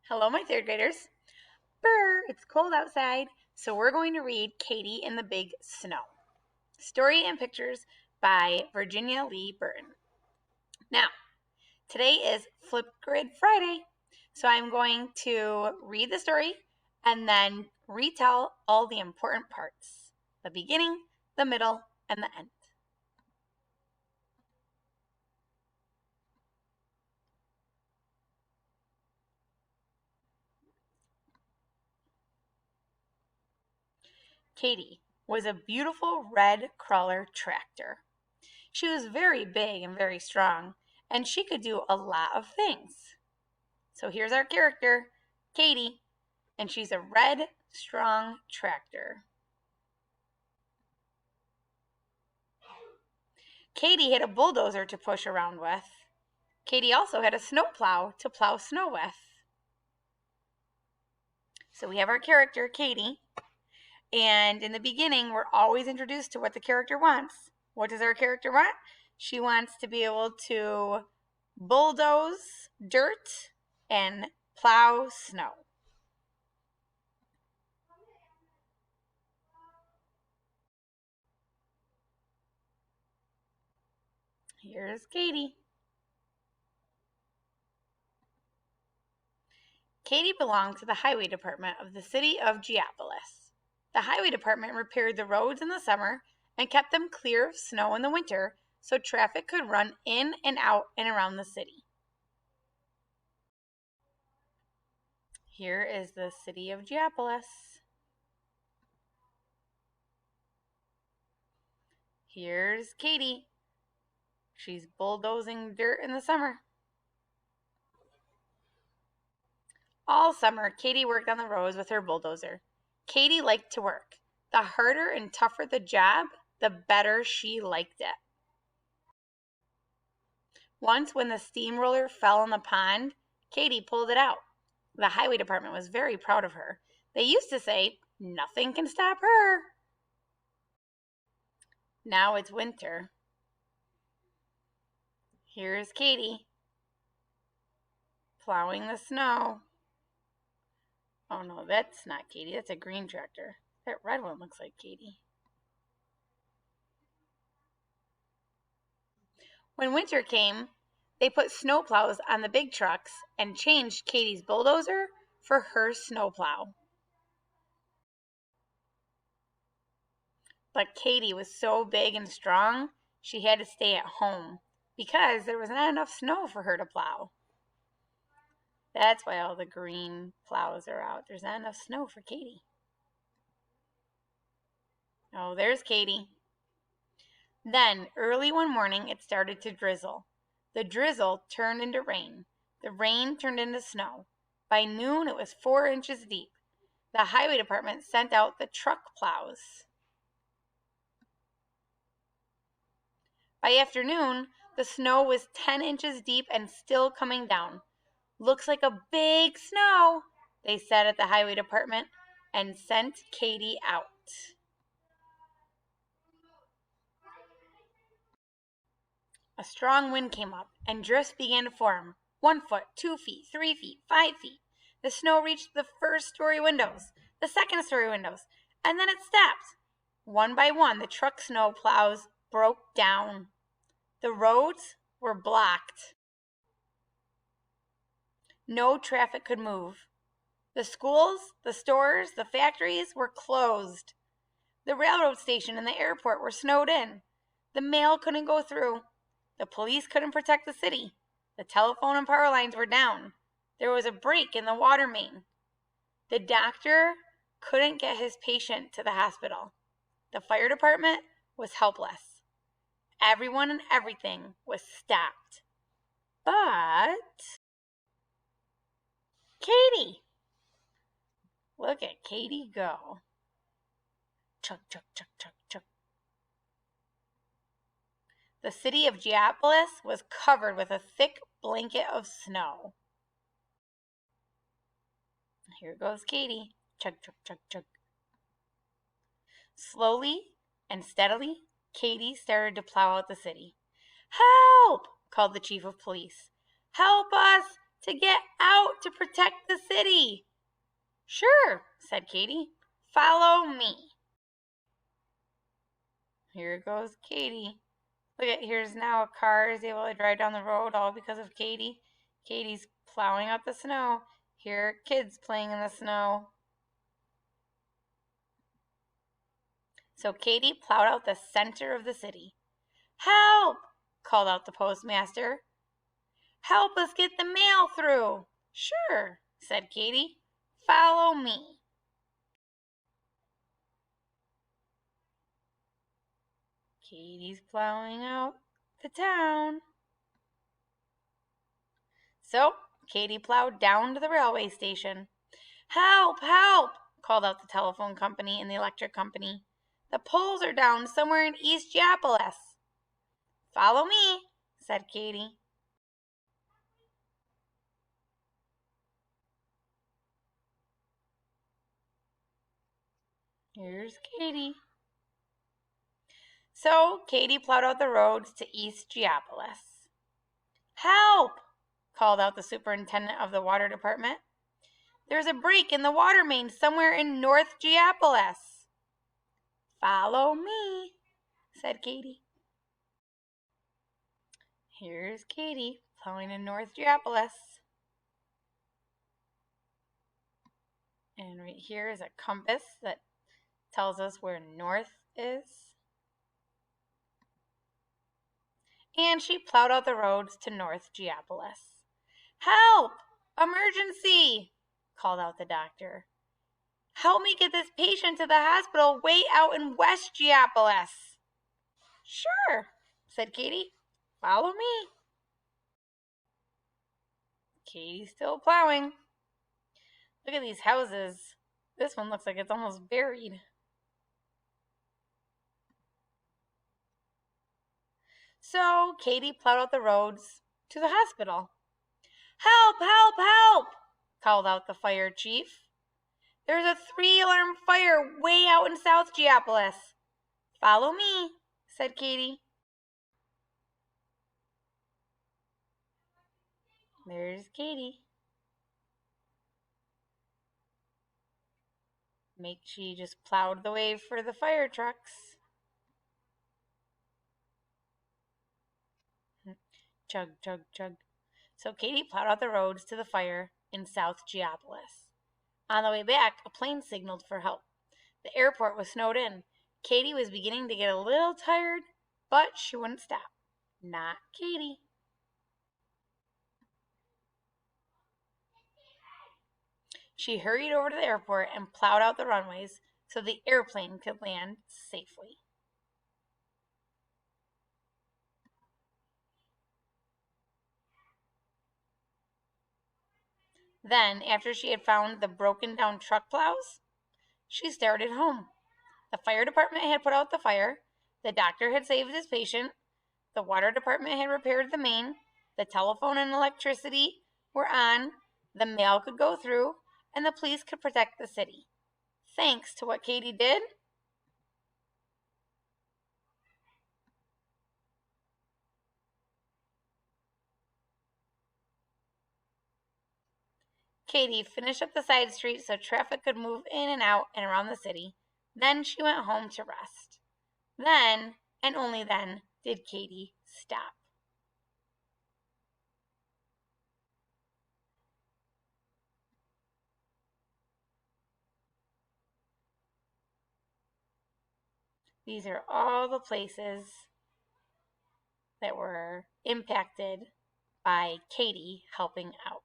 Hello, my third graders. Brr, it's cold outside, so we're going to read Katie in the Big Snow. Story and pictures by Virginia Lee Burton. Now, today is Flipgrid Friday, so I'm going to read the story and then retell all the important parts: the beginning, the middle, and the end. Katie was a beautiful red crawler tractor. She was very big and very strong, and she could do a lot of things. So here's our character, Katie, and she's a red, strong tractor. Katie had a bulldozer to push around with. Katie also had a snowplow to plow snow with. So we have our character, Katie, and in the beginning, we're always introduced to what the character wants. What does our character want? She wants to be able to bulldoze dirt and plow snow. Here's Katie. Katie belonged to the highway department of the city of Geopolis. The highway department repaired the roads in the summer and kept them clear of snow in the winter so traffic could run in and out and around the city. Here is the city of Geopolis. Here's Katie. She's bulldozing dirt in the summer. All summer, Katie worked on the roads with her bulldozer. Katie liked to work. The harder and tougher the job, the better she liked it. Once, when the steamroller fell in the pond, Katie pulled it out. The highway department was very proud of her. They used to say, "Nothing can stop her." Now it's winter. Here's Katie, plowing the snow. Oh no, that's not Katie. That's a green tractor. That red one looks like Katie. When winter came, they put snowplows on the big trucks and changed Katie's bulldozer for her snowplow. But Katie was so big and strong, she had to stay at home because there was not enough snow for her to plow. That's why all the green plows are out. There's not enough snow for Katie. Oh, there's Katie. Then, early one morning, it started to drizzle. The drizzle turned into rain. The rain turned into snow. By noon, it was 4 inches deep. The highway department sent out the truck plows. By afternoon, the snow was 10 inches deep and still coming down. "Looks like a big snow," they said at the highway department, and sent Katie out. A strong wind came up, and drifts began to form. 1 foot, 2 feet, 3 feet, 5 feet. The snow reached the first-story windows, the second-story windows, and then it stopped. One by one, the truck snow plows broke down. The roads were blocked. No traffic could move. The schools, the stores, the factories were closed. The railroad station and the airport were snowed in. The mail couldn't go through. The police couldn't protect the city. The telephone and power lines were down. There was a break in the water main. The doctor couldn't get his patient to the hospital. The fire department was helpless. Everyone and everything was stopped. But Katie! Look at Katie go. Chug, chug, chug, chug, chug. The city of Geopolis was covered with a thick blanket of snow. Here goes Katie. Chug, chug, chug, chug. Slowly and steadily, Katie started to plow out the city. "Help!" called the chief of police. "Help us! to get out to protect the city. Sure, said Katie. Follow me. Here goes Katie. Look at, here's now a car is able to drive down the road all because of Katie. Katie's plowing out the snow. Here are kids playing in the snow. So Katie plowed out the center of the city. Help! Called out the postmaster. Help us get the mail through. Sure, said Katie. Follow me. Katie's plowing out the town. So Katie plowed down to the railway station. Help! Help! Called out the telephone company and the electric company. The poles are down somewhere in East Japolis. Follow me, said Katie. Here's Katie. So Katie plowed out the roads to East Geopolis. Help! Called out the superintendent of the water department. There's a break in the water main somewhere in North Geopolis. Follow me, said Katie. Here's Katie plowing in North Geopolis. And right here is a compass that tells us where north is. And she plowed out the roads to North Geopolis. Help! Emergency! Called out the doctor. Help me get this patient to the hospital way out in West Geopolis. Sure, said Katie. Follow me. Katie's still plowing. Look at these houses. This one looks like it's almost buried. So Katie plowed out the roads to the hospital. Help! Help! Help! Called out the fire chief. There's a 3-alarm fire way out in South Geopolis. Follow me, said Katie. There's Katie. She just plowed the way for the fire trucks. Chug, chug, chug. So Katie plowed out the roads to the fire in South Geopolis. On the way back, a plane signaled for help. The airport was snowed in. Katie was beginning to get a little tired, but she wouldn't stop. Not Katie. She hurried over to the airport and plowed out the runways so the airplane could land safely. Then, after she had found the broken down truck plows, she started home. The fire department had put out the fire, the doctor had saved his patient, the water department had repaired the main, the telephone and electricity were on, the mail could go through, and the police could protect the city. Thanks to what Katie did. Katie finished up the side street so traffic could move in and out and around the city. Then she went home to rest. Then, and only then, did Katie stop. These are all the places that were impacted by Katie helping out.